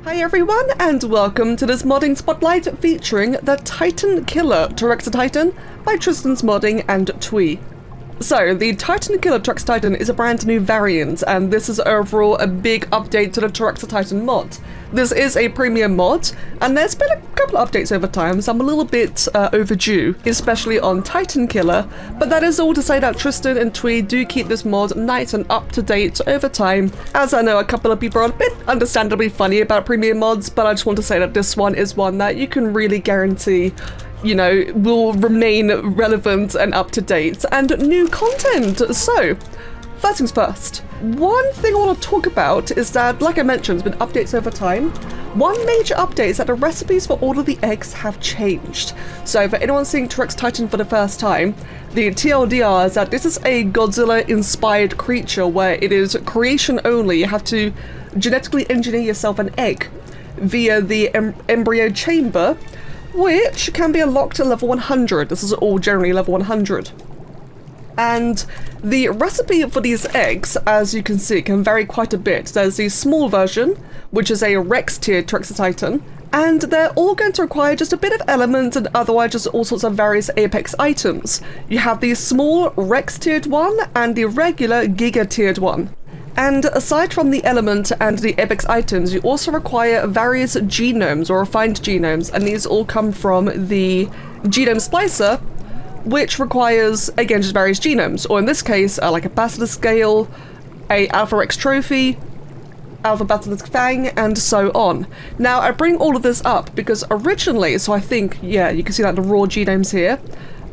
Hi everyone, and welcome to this modding spotlight featuring the Titan Killer Teraxititan by Tristan's Modding and Twee. So, the Titan Killer Teraxititan is a brand new variant, and this is overall a big update to the Teraxititan mod. This is a premium mod, and there's been a couple of updates over time, so I'm a little bit overdue, especially on Titan Killer, but that is all to say that Tristan and Twee do keep this mod nice and up to date over time, as I know a couple of people are a bit understandably funny about premium mods, but I just want to say that this one is one that you can really guarantee will remain relevant and up to date, and new content. So, first things first. One thing I want to talk about is that, like I mentioned, there's been updates over time. One major update is that the recipes for all of the eggs have changed. So for anyone seeing Teraxititan for the first time, the TLDR is that this is a Godzilla-inspired creature where it is creation only. You have to genetically engineer yourself an egg via the embryo chamber, which can be unlocked at level 100. This is all generally level 100. And the recipe for these eggs, as you can see, can vary quite a bit. There's the small version, which is a Rex tiered Teraxititan, and they're all going to require just a bit of element and otherwise just all sorts of various apex items. You have the small Rex tiered one and the regular giga tiered one. And aside from the element and the apex items, you also require various genomes or refined genomes, and these all come from the genome splicer, which requires, again, just various genomes, or in this case, like a basilisk scale, a alpha rex trophy, alpha basilisk fang, and so on. Now, I bring all of this up because originally, so I think, yeah, you can see that the raw genomes here,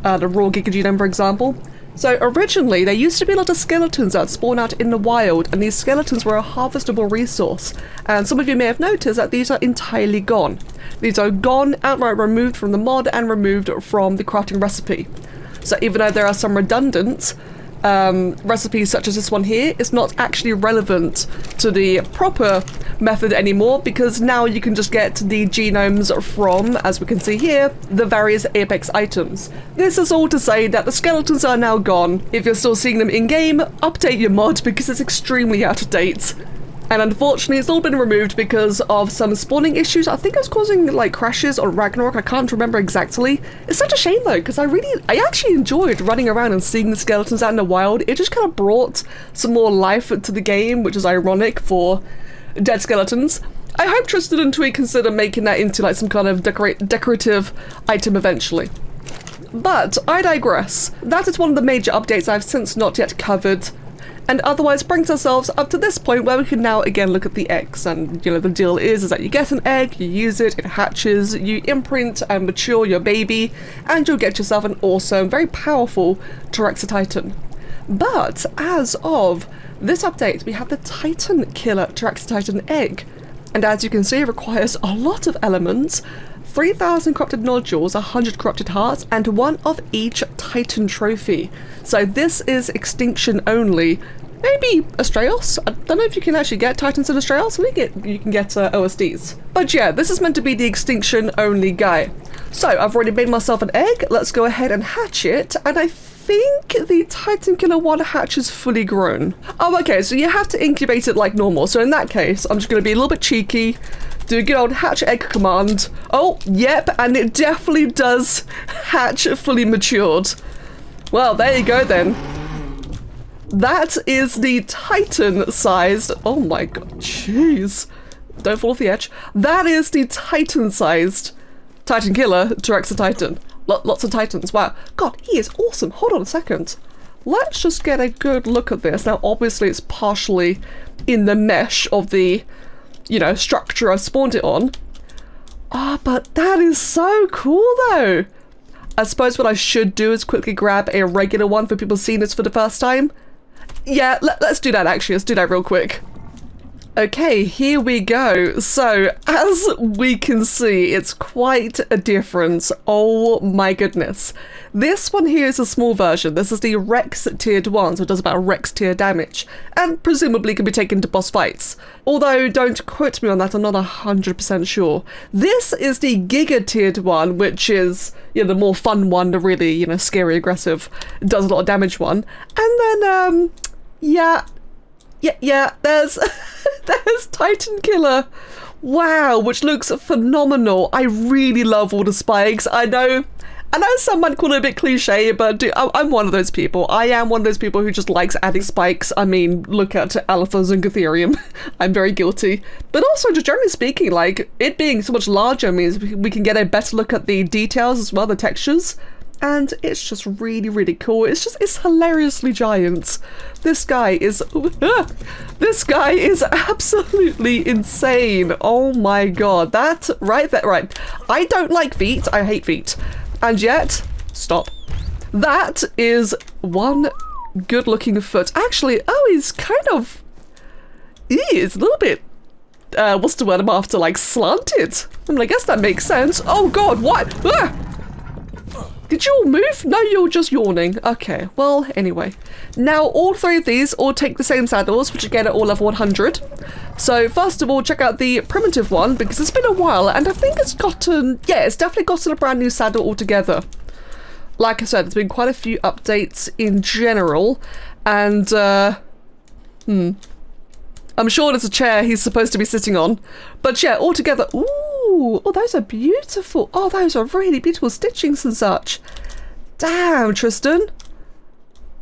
the raw giga genome, for example. So originally, there used to be a lot of skeletons that spawn out in the wild, and these skeletons were a harvestable resource. And some of you may have noticed that these are entirely gone. These are gone, outright removed from the mod and removed from the crafting recipe. So even though there are some redundant recipes such as this one here, it's not actually relevant to the proper method anymore, because now you can just get the genomes from, as we can see here, the various apex items. This is all to say that the skeletons are now gone. If you're still seeing them in-game, update your mod because it's extremely out of date. And unfortunately, it's all been removed because of some spawning issues. I think it was causing like crashes on Ragnarok. I can't remember exactly. It's such a shame though, because I actually enjoyed running around and seeing the skeletons out in the wild. It just kind of brought some more life to the game, which is ironic for dead skeletons. I hope Tristan and Twee consider making that into like some kind of decorative item eventually. But I digress. That is one of the major updates I've since not yet covered, and otherwise brings ourselves up to this point where we can now again look at the eggs. And the deal is that you get an egg, you use it, it hatches, you imprint and mature your baby, and you'll get yourself an awesome, very powerful Teraxititan. But as of this update, we have the Titan Killer Teraxititan egg, and as you can see, it requires a lot of elements. 3,000 corrupted nodules, 100 corrupted hearts, and one of each Titan trophy. So this is extinction only. Maybe Australis? I don't know if you can actually get Titans in Australis. I think you can get OSDs. But yeah, this is meant to be the extinction only guy. So I've already made myself an egg. Let's go ahead and hatch it. And I think the Titan Killer one hatches fully grown. Oh, okay, so you have to incubate it like normal. So in that case, I'm just going to be a little bit cheeky. Do a good old hatch egg command. Oh, yep, and it definitely does hatch fully matured. Well, there you go then. That is the Titan-sized... Oh my god, jeez. Don't fall off the edge. That is the Titan-sized Titan Killer Teraxititan. Lots of Titans, wow. God, he is awesome. Hold on a second. Let's just get a good look at this. Now, obviously, it's partially in the mesh of the structure I've spawned it on. Ah, but that is so cool though. I suppose what I should do is quickly grab a regular one for people seeing this for the first time. Yeah, let's do that actually. Let's do that real quick. Okay, here we go. So, as we can see, it's quite a difference. Oh my goodness. This one here is a small version. This is the Rex tiered one, so it does about Rex tier damage, and presumably can be taken to boss fights. Although, don't quote me on that, I'm not 100% sure. This is the Giga tiered one, which is, the more fun one, the really, scary, aggressive, does a lot of damage one. And then, yeah, Yeah, there's there's Titan Killer. Wow, which looks phenomenal. I really love all the spikes. I know some might call it a bit cliche, but dude, I'm one of those people. I am one of those people who just likes adding spikes. I mean, look at Alphas and Gotherium. I'm very guilty. But also, just generally speaking, like, it being so much larger means we can get a better look at the details as well, the textures. And it's just really, really cool. It's hilariously giant. This guy is absolutely insane. Oh my god. That, right. I don't like feet. I hate feet. And yet, stop. That is one good looking foot. Actually, oh, he's kind of, it's a little bit, what's the word I'm after, like slanted. I mean, I guess that makes sense. Oh god, what? Ah! Did you all move? No, you're just yawning. Okay, well, anyway. Now, all three of these all take the same saddles, which again are all level 100. So, first of all, check out the primitive one, because it's been a while, and I think it's gotten, yeah, it's definitely gotten a brand new saddle altogether. Like I said, there's been quite a few updates in general, and, I'm sure there's a chair he's supposed to be sitting on. But yeah, altogether, ooh, oh, those are beautiful. Oh, those are really beautiful stitchings and such. Damn, Tristan.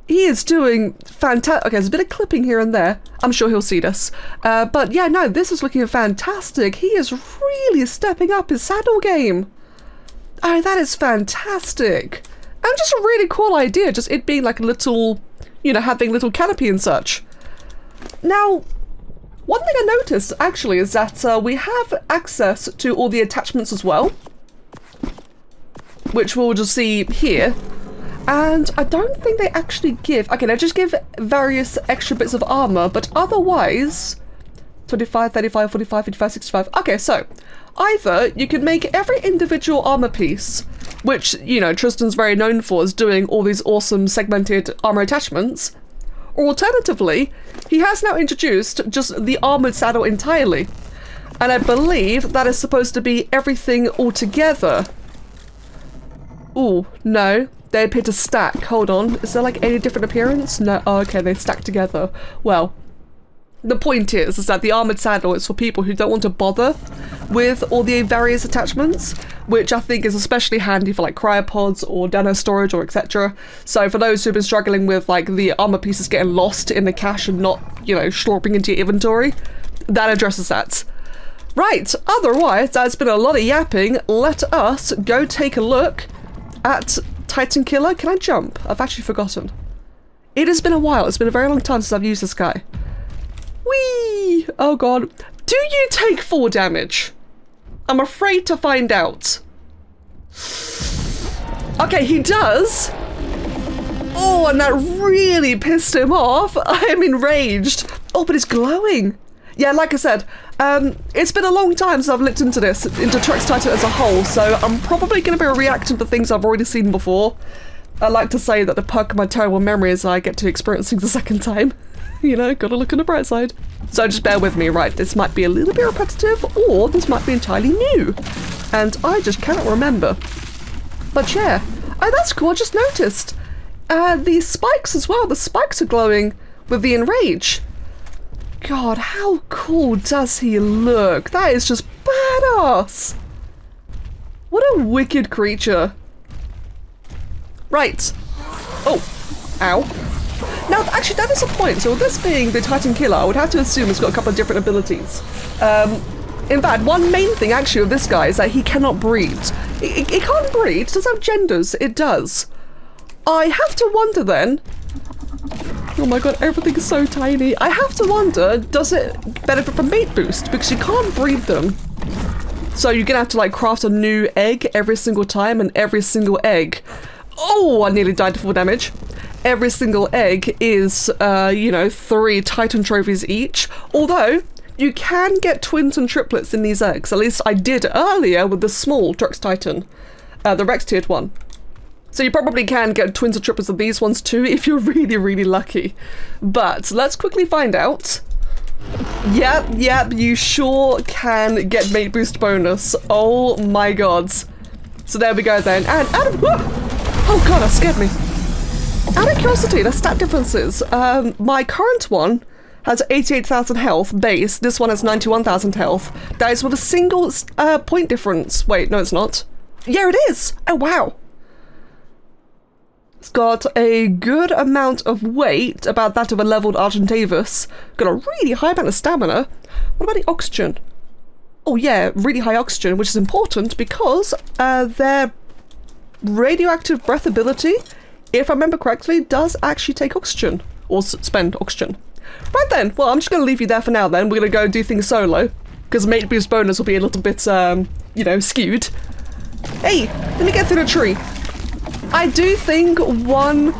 He is doing fantastic. Okay, there's a bit of clipping here and there. I'm sure he'll see this. But yeah, no, this is looking fantastic. He is really stepping up his saddle game. Oh, that is fantastic. And just a really cool idea, just it being like a little, you know, having a little canopy and such. Now, one thing I noticed, actually, is that we have access to all the attachments as well, which we'll just see here. And I don't think they actually give... Okay, they just give various extra bits of armor, but otherwise... 25, 35, 45, 55, 65... Okay, so either you can make every individual armor piece, which, you know, Tristan's very known for, is doing all these awesome segmented armor attachments, or alternatively, he has now introduced just the armored saddle entirely. And I believe that is supposed to be everything all together. Ooh, no. They appear to stack. Hold on. Is there like any different appearance? No. Oh, okay, they stack together. Well, the point is that the armored saddle is for people who don't want to bother with all the various attachments, which I think is especially handy for like cryopods or nano storage or etc. So for those who've been struggling with like the armor pieces getting lost in the cache and not, you know, slurping into your inventory, that addresses that. Right, otherwise, that's been a lot of yapping. Let us go take a look at Titan Killer. Can I jump? I've actually forgotten. It has been a while. It's been a very long time since I've used this guy. Whee! Oh god. Do you take 4 damage? I'm afraid to find out. Okay, he does. Oh, and that really pissed him off. I am enraged. Oh, but it's glowing. Yeah, like I said, it's been a long time since I've looked into this, into Teraxititan as a whole, so I'm probably going to be reacting to things I've already seen before. I like to say that the perk of my terrible memory is I get to experience things a second time. You know, gotta look on the bright side. So just bear with me, right? This might be a little bit repetitive, or this might be entirely new. And I just cannot remember. But yeah. Oh, that's cool, I just noticed. The spikes as well. The spikes are glowing with the enrage. God, how cool does he look? That is just badass. What a wicked creature. Right. Oh. Ow. Now, actually, that is a point. So with this being the Titan Killer, I would have to assume it's got a couple of different abilities. In fact, one main thing, actually, of this guy is that he cannot breed. It can't breed. It does have genders. It does. I have to wonder, then... Oh my god, everything is so tiny. I have to wonder, does it benefit from mate boost? Because you can't breed them. So you're gonna have to, like, craft a new egg every single time, and every single egg... Oh, I nearly died to 4 damage. Every single egg is, you know, 3 Titan trophies each. Although, you can get twins and triplets in these eggs. At least I did earlier with the small Teraxititan, the Rex tiered one. So you probably can get twins or triplets of these ones too if you're really, really lucky. But let's quickly find out. Yep, you sure can get mate boost bonus. Oh my god. So there we go then. And out of... Oh god, that scared me. Out of curiosity, the stat differences. My current one has 88,000 health base. This one has 91,000 health. That is with a single point difference. Wait, no, it's not. Yeah, it is. Oh, wow. It's got a good amount of weight, about that of a leveled Argentavis. Got a really high amount of stamina. What about the oxygen? Oh yeah, really high oxygen, which is important because their radioactive breath ability, if I remember correctly, does actually take oxygen, or spend oxygen. Right then, well, I'm just going to leave you there for now then. We're going to go do things solo, because mate boost bonus will be a little bit, you know, skewed. Hey, let me get through the tree. I do think one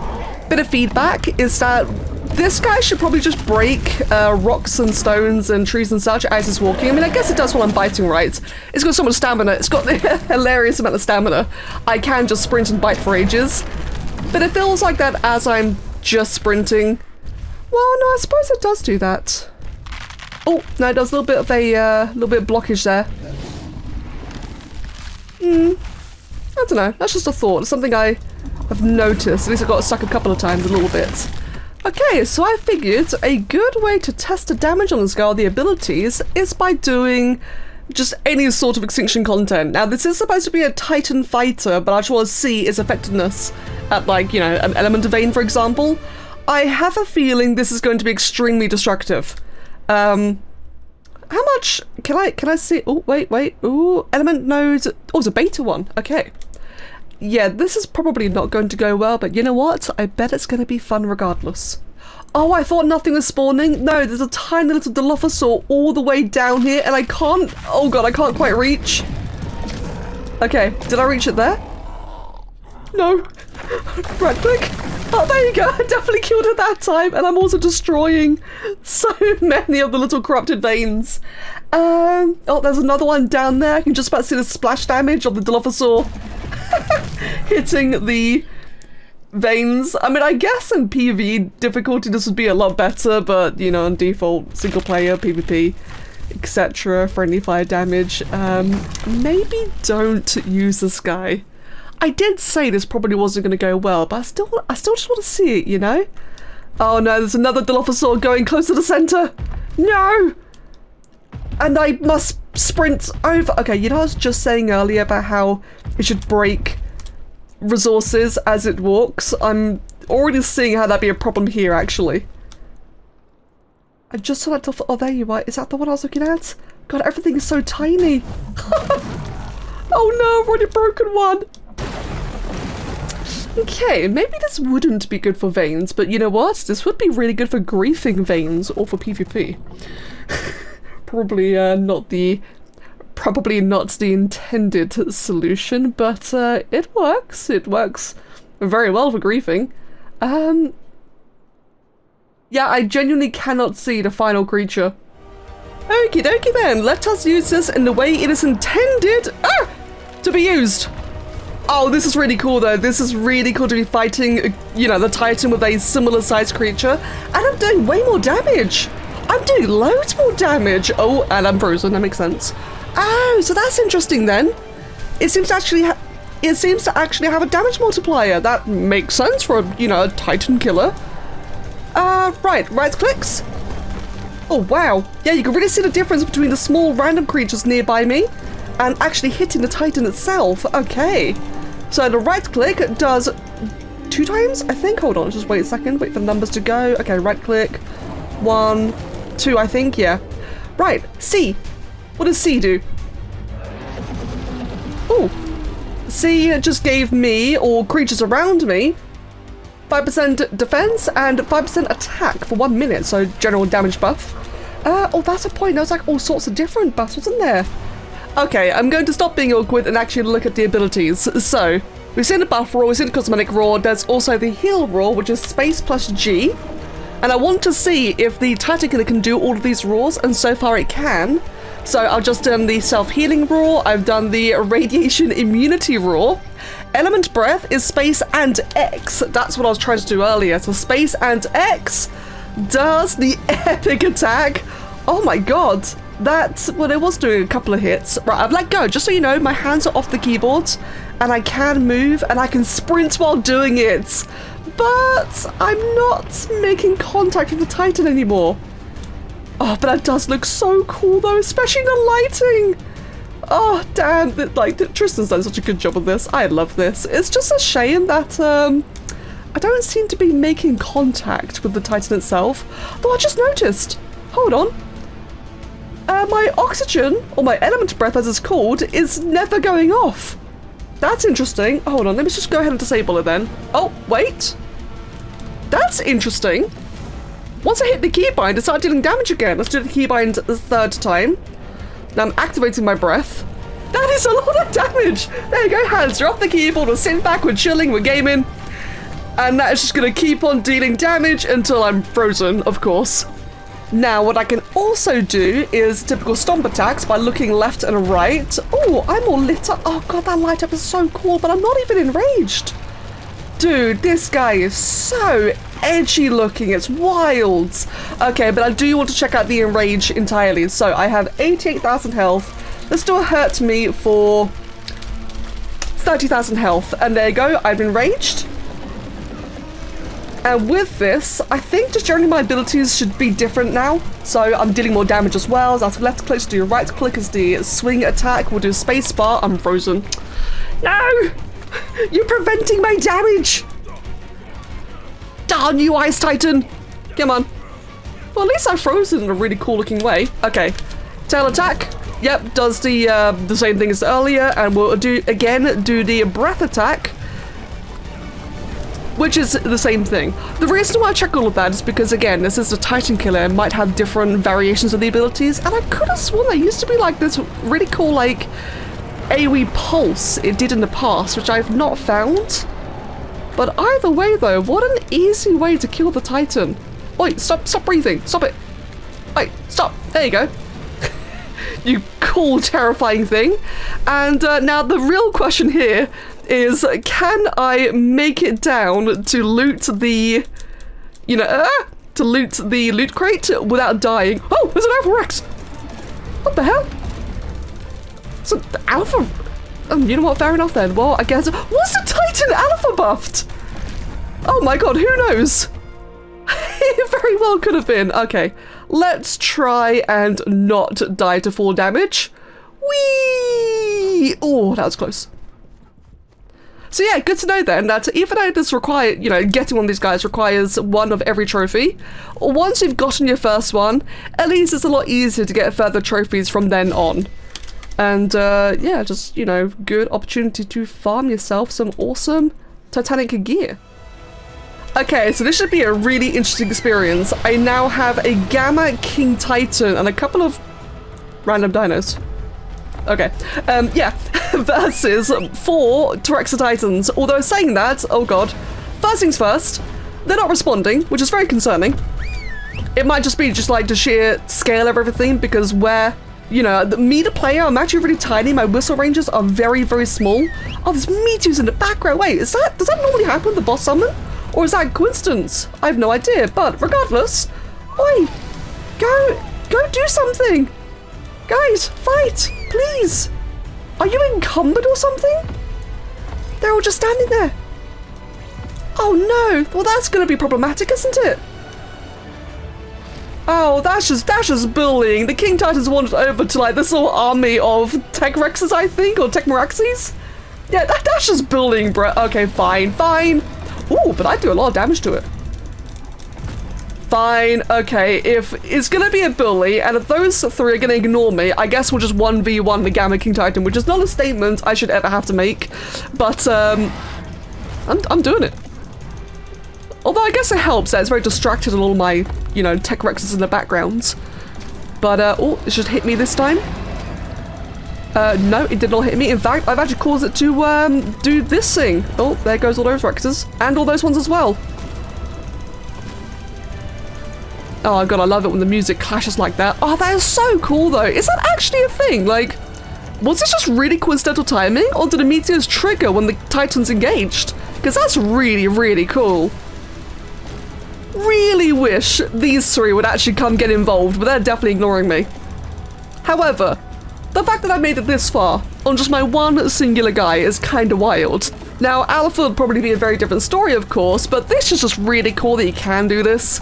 bit of feedback is that this guy should probably just break rocks and stones and trees and such as he's walking. I mean, I guess it does while I'm biting, right? It's got so much stamina. It's got a hilarious amount of stamina. I can just sprint and bite for ages. But it feels like that as I'm just sprinting. Well, no, I suppose it does do that. Oh, no, it does a little bit of a little bit of blockage there. I don't know. That's just a thought. It's something I have noticed. At least I got stuck a couple of times a little bit. Okay, so I figured a good way to test the damage on this guy or the abilities is by doing just any sort of extinction content. Now, this is supposed to be a Titan fighter, but I just want to see its effectiveness at, like, you know, an element vein, for example. I have a feeling this is going to be extremely destructive. How much can I see? Oh, wait. Ooh, element nodes. Oh, it's a beta one. Okay. Yeah, this is probably not going to go well, but you know what? I bet it's going to be fun regardless. Oh, I thought nothing was spawning. No, there's a tiny little Dilophosaur all the way down here, and I can't... Oh god, I can't quite reach. Okay, did I reach it there? No. Right click. Oh, there you go. I definitely killed it that time, and I'm also destroying so many of the little corrupted veins. Oh, there's another one down there. I can just about see the splash damage of the Dilophosaur hitting the veins. I mean, I guess in PvE difficulty this would be a lot better, but, you know, on default, single player, PvP, etc., friendly fire damage, maybe don't use this guy. I did say this probably wasn't going to go well, but I still just want to see it, you know? Oh no, there's another Dilophosaur going close to the center. No! And I must sprint over. Okay, you know, I was just saying earlier about how it should break resources as it walks. I'm already seeing how that'd be a problem here, actually. I just saw that. Oh, there you are. Is that the one I was looking at? God, everything is so tiny. Oh no, I've already broken one. Okay, maybe this wouldn't be good for veins, but you know what? This would be really good for griefing veins or for PvP. Probably not the intended solution, but it works. It works very well for griefing. Yeah, I genuinely cannot see the final creature. Okie dokie then, let us use this in the way it is intended to be used. Oh, this is really cool though. This is really cool to be fighting, you know, the Titan with a similar sized creature. And I'm doing way more damage. I'm doing loads more damage. Oh, and I'm frozen, that makes sense. Oh, so that's interesting then. It seems to actually have a damage multiplier. That makes sense for a, you know, a Titan killer. Right clicks. Oh wow. Yeah, you can really see the difference between the small random creatures nearby me and actually hitting the Titan itself. Okay. So the right click does 2 times, I think. Hold on, just wait a second. Wait for the numbers to go. Okay, right click. 1, 2, I think, yeah. Right, C. What does C do? Oh, C just gave me, or creatures around me, 5% defense and 5% attack for 1 minute, so general damage buff. Oh, that's a point. There was like all sorts of different buffs, wasn't there? Okay, I'm going to stop being awkward and actually look at the abilities. So, we've seen the buff roar, we've seen the cosmetic roar, there's also the heal roar, which is space plus G. And I want to see if the Titan Killer can do all of these roars, and so far it can. So I've just done the self-healing roar, I've done the radiation immunity roar. Element breath is space and X. That's what I was trying to do earlier. So space and X does the epic attack. Oh my god. That's what it was doing, a couple of hits. Right, I've let go. Just so you know, my hands are off the keyboard and I can move and I can sprint while doing it. But I'm not making contact with the Titan anymore. Oh, but that does look so cool though, especially the lighting. Oh, damn, Tristan's done such a good job of this. I love this. It's just a shame that, I don't seem to be making contact with the Titan itself. Though I just noticed. Hold on. My oxygen, or my element breath as it's called, is never going off. That's interesting. Hold on, let me just go ahead and disable it then. Oh, wait. That's interesting. Once I hit the keybind, it started dealing damage again. Let's do the keybind the third time. Now I'm activating my breath. That is a lot of damage. There you go, hands are off the keyboard. We're sitting back, we're chilling, we're gaming. And that is just going to keep on dealing damage until I'm frozen, of course. Now, what I can also do is typical stomp attacks by looking left and right. Oh, I'm all lit up. Oh god, that light up is so cool, but I'm not even enraged. Dude, this guy is so edgy looking. It's wild. Okay, but I do want to check out the enrage entirely. So I have 88,000 health. Let's do a hurt me for 30,000 health. And there you go, I've enraged. And with this, I think just generally my abilities should be different now. So I'm dealing more damage as well. So left click to do right click is the swing attack. We'll do space bar. I'm frozen. No! You're preventing my damage! Darn you, Ice Titan! Come on. Well, at least I'm frozen in a really cool looking way. Okay. Tail attack. Yep, does the same thing as earlier. And we'll do the breath attack, which is the same thing. The reason why I check all of that is because, again, this is a Titan killer and might have different variations of the abilities, and I could have sworn there used to be like this really cool like AoE pulse it did in the past, which I've not found. But either way though, what an easy way to kill the Titan. Wait, stop breathing, stop it. Wait, stop, there you go. You cool, terrifying thing. And now the real question here is, can I make it down to loot the, loot crate without dying? Oh, there's an Alpha Rex! What the hell? So, Alpha... you know what, fair enough then. Well, I guess... Was the Titan Alpha buffed? Oh my god, who knows? It very well could have been. Okay, let's try and not die to full damage. Whee! Oh, that was close. So yeah, good to know then that even though this requires, getting one of these guys requires one of every trophy, once you've gotten your first one, at least it's a lot easier to get further trophies from then on. And yeah, just, good opportunity to farm yourself some awesome Titanic gear. Okay, so this should be a really interesting experience. I now have a Gamma King Titan and a couple of random dinos. Okay, yeah, versus 4 Teraxititans. Although saying that, oh god, first things first, they're not responding, which is very concerning. It might just be just like the sheer scale of everything, because where, me the player, I'm actually really tiny, my whistle ranges are very, very small. Oh, there's meteors in the background. Wait, does that normally happen with the boss summon? Or is that coincidence? I have no idea, but regardless, oi, go do something. Guys, fight, please. Are you encumbered or something? They're all just standing there. Oh no, well that's gonna be problematic, isn't it? Oh, that's just bullying. The King Titans wandered over to like this little army of Tech-Rexes, I think, or Tech-Meraxes. Yeah, that's just bullying, bro. Okay, fine. Ooh, but I do a lot of damage to it. Fine, okay, if it's gonna be a bully, and if those 3 are gonna ignore me, I guess we'll just 1v1 the Gamma King Titan, which is not a statement I should ever have to make, but, I'm doing it. Although I guess it helps that it's very distracted on all my, Tech-Rexes in the background. But, oh, it should hit me this time. No, it did not hit me. In fact, I've actually caused it to, do this thing. Oh, there goes all those Rexes, and all those ones as well. Oh god, I love it when the music clashes like that. Oh, that is so cool though. Is that actually a thing? Like, was this just really coincidental timing? Or did the meteors trigger when the Titans engaged? Because that's really, really cool. Really wish these 3 would actually come get involved, but they're definitely ignoring me. However, the fact that I made it this far on just my one singular guy is kind of wild. Now, Alpha would probably be a very different story, of course, but this is just really cool that you can do this.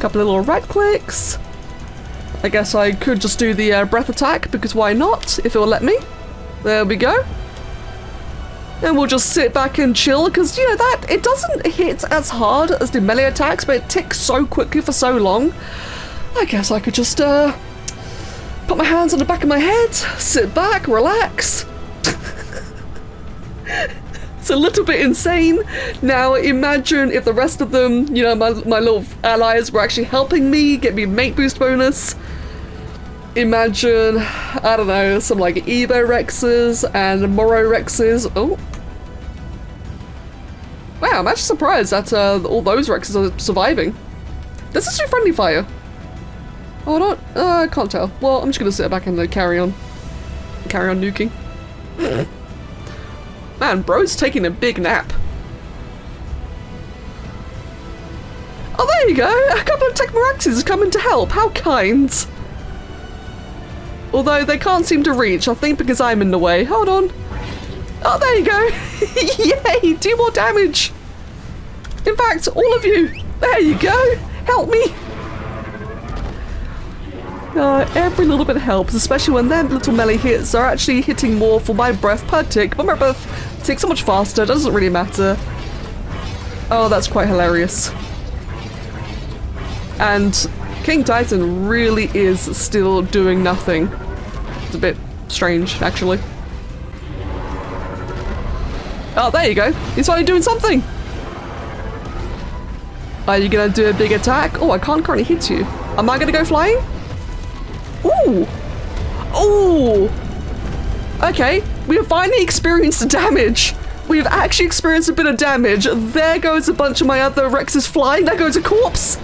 Couple of little right clicks. I guess I could just do the breath attack, because why not, if it will let me. There we go. And we'll just sit back and chill, because, you know, that, it doesn't hit as hard as the melee attacks, but it ticks so quickly for so long. I guess I could just, put my hands on the back of my head, sit back, relax. It's a little bit insane. Now imagine if the rest of them, you know, my little allies were actually helping me, get me mate boost bonus. Imagine, I don't know, some like Evo Rexes and Moro Rexes. Oh. Wow, I'm actually surprised that all those Rexes are surviving. Does this do friendly fire? Hold on, I can't tell. Well, I'm just gonna sit back and carry on nuking. Man, bro's taking a big nap. Oh, there you go! A couple of Teraxes is coming to help. How kind. Although they can't seem to reach, I think because I'm in the way. Hold on. Oh, there you go! Yay! Do more damage! In fact, all of you! There you go! Help me! Every little bit helps, especially when their little melee hits are actually hitting more for my breath per tick, but my breath ticks so much faster, it doesn't really matter. Oh, that's quite hilarious. And King Titan really is still doing nothing. It's a bit strange, actually. Oh, there you go. He's finally doing something! Are you gonna do a big attack? Oh, I can't currently hit you. Am I gonna go flying? Ooh! Ooh! Okay, we have finally experienced the damage. We have actually experienced a bit of damage. There goes a bunch of my other Rexes flying. There goes a corpse.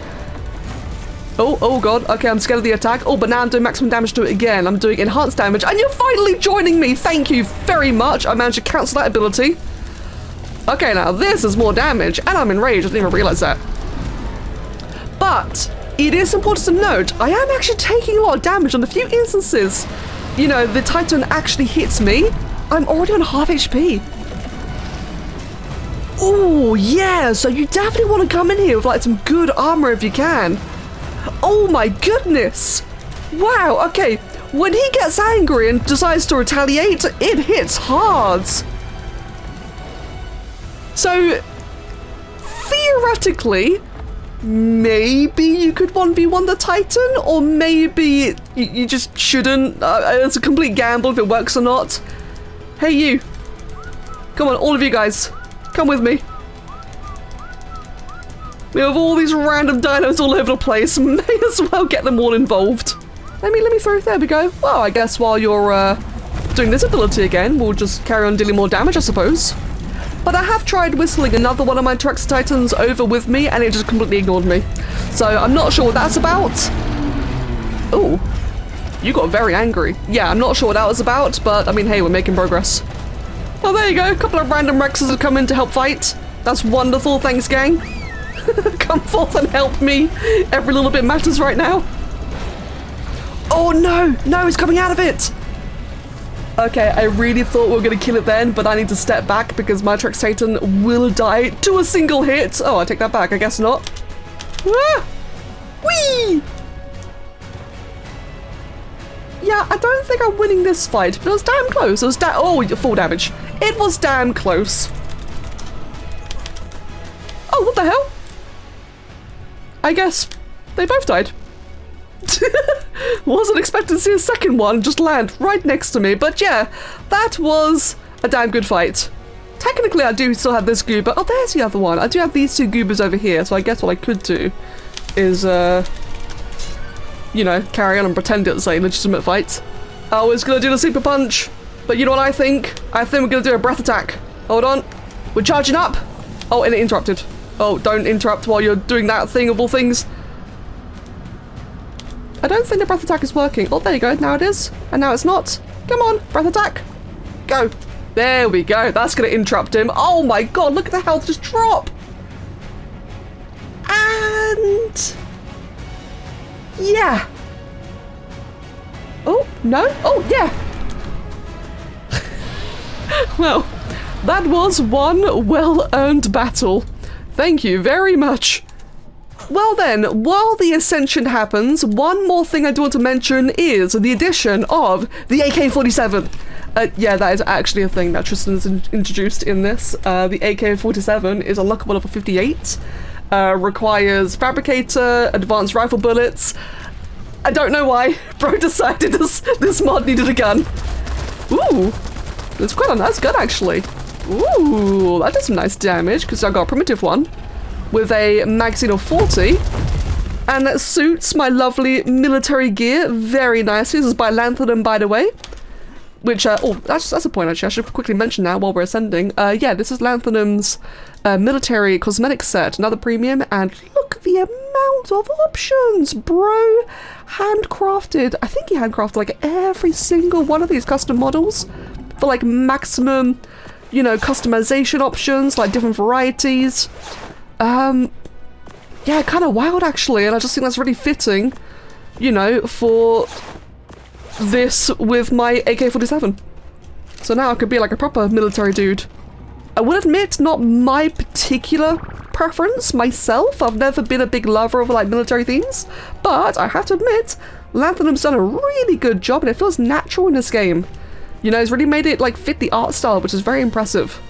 Oh god. Okay, I'm scared of the attack. Oh, but now I'm doing maximum damage to it again. I'm doing enhanced damage, and you're finally joining me. Thank you very much. I managed to cancel that ability. Okay, now this is more damage, and I'm enraged. I didn't even realize that. But it is important to note, I am actually taking a lot of damage on the few instances, you know, the Titan actually hits me. I'm already on half HP. Oh, yeah, so you definitely want to come in here with like some good armor if you can. Oh my goodness. Wow, okay. When he gets angry and decides to retaliate, it hits hard. So, theoretically, maybe you could 1v1 the Titan, or maybe you just shouldn't. It's a complete gamble if it works or not. Hey you. Come on, all of you guys. Come with me. We have all these random dinos all over the place. May as well get them all involved. Let me throw. There we go. Well, I guess while you're doing this ability again, we'll just carry on dealing more damage, I suppose. But I have tried whistling another one of my Teraxititans over with me, and it just completely ignored me. So I'm not sure what that's about. Oh, you got very angry. Yeah, I'm not sure what that was about, but I mean, hey, we're making progress. Oh, there you go. A couple of random Rexes have come in to help fight. That's wonderful. Thanks, gang. Come forth and help me. Every little bit matters right now. Oh, no. No, he's coming out of it. Okay, I really thought we were going to kill it then, but I need to step back because my Teraxititan will die to a single hit. Oh, I take that back. I guess not. Ah! Whee! Yeah, I don't think I'm winning this fight, but it was damn close. It was oh, full damage. It was damn close. Oh, what the hell? I guess they both died. Wasn't expecting to see a second one just land right next to me, but yeah, that was a damn good fight. Technically, I do still have this goober. Oh, there's the other one. I do have these two goobers over here, so I guess what I could do is, you know, carry on and pretend it's a legitimate fight. I was gonna do the super punch, but you know what I think? I think we're gonna do a breath attack. Hold on. We're charging up. Oh, and it interrupted. Oh, don't interrupt while you're doing that thing of all things. I don't think the breath attack is working. Oh, there you go. Now it is. And now it's not. Come on, breath attack. Go. There we go. That's going to interrupt him. Oh my god, look at the health just drop. And... yeah. Oh, no. Oh, yeah. Well, that was one well-earned battle. Thank you very much. Well then, while the ascension happens, one more thing I do want to mention is the addition of the AK-47. Yeah, that is actually a thing that Tristan's introduced in this. The AK-47 is unlockable level 58, requires fabricator, advanced rifle bullets. I don't know why, bro decided this mod needed a gun. Ooh, it's quite a nice gun actually. Ooh, that does some nice damage because I got a primitive one with a magazine of 40. And that suits my lovely military gear very nicely. This is by Lanthanum, by the way. Which, oh, that's a point actually. I should quickly mention that while we're ascending. Yeah, this is Lanthanum's military cosmetic set, another premium, and look at the amount of options, bro. Handcrafted. I think he handcrafted like every single one of these custom models for like maximum, you know, customization options, like different varieties. Yeah, kind of wild actually, and I just think that's really fitting, you know, for this with my AK-47. So now I could be like a proper military dude. I will admit, not my particular preference myself. I've never been a big lover of like military themes, but I have to admit, Lanthanum's done a really good job and it feels natural in this game. You know, it's really made it like fit the art style, which is very impressive.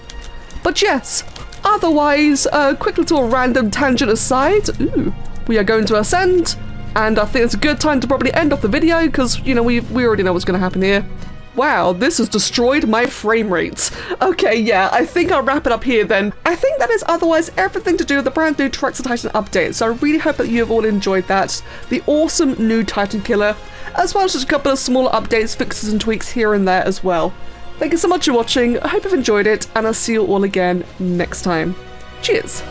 But yes, otherwise, quick little random tangent aside, ooh, we are going to ascend. And I think it's a good time to probably end off the video because, you know, we already know what's going to happen here. Wow, this has destroyed my frame rates. Okay, yeah, I think I'll wrap it up here then. I think that is otherwise everything to do with the brand new Teraxititan update, so I really hope that you have all enjoyed that. The awesome new Titan Killer, as well as just a couple of smaller updates, fixes and tweaks here and there as well. Thank you so much for watching, I hope you've enjoyed it, and I'll see you all again next time. Cheers!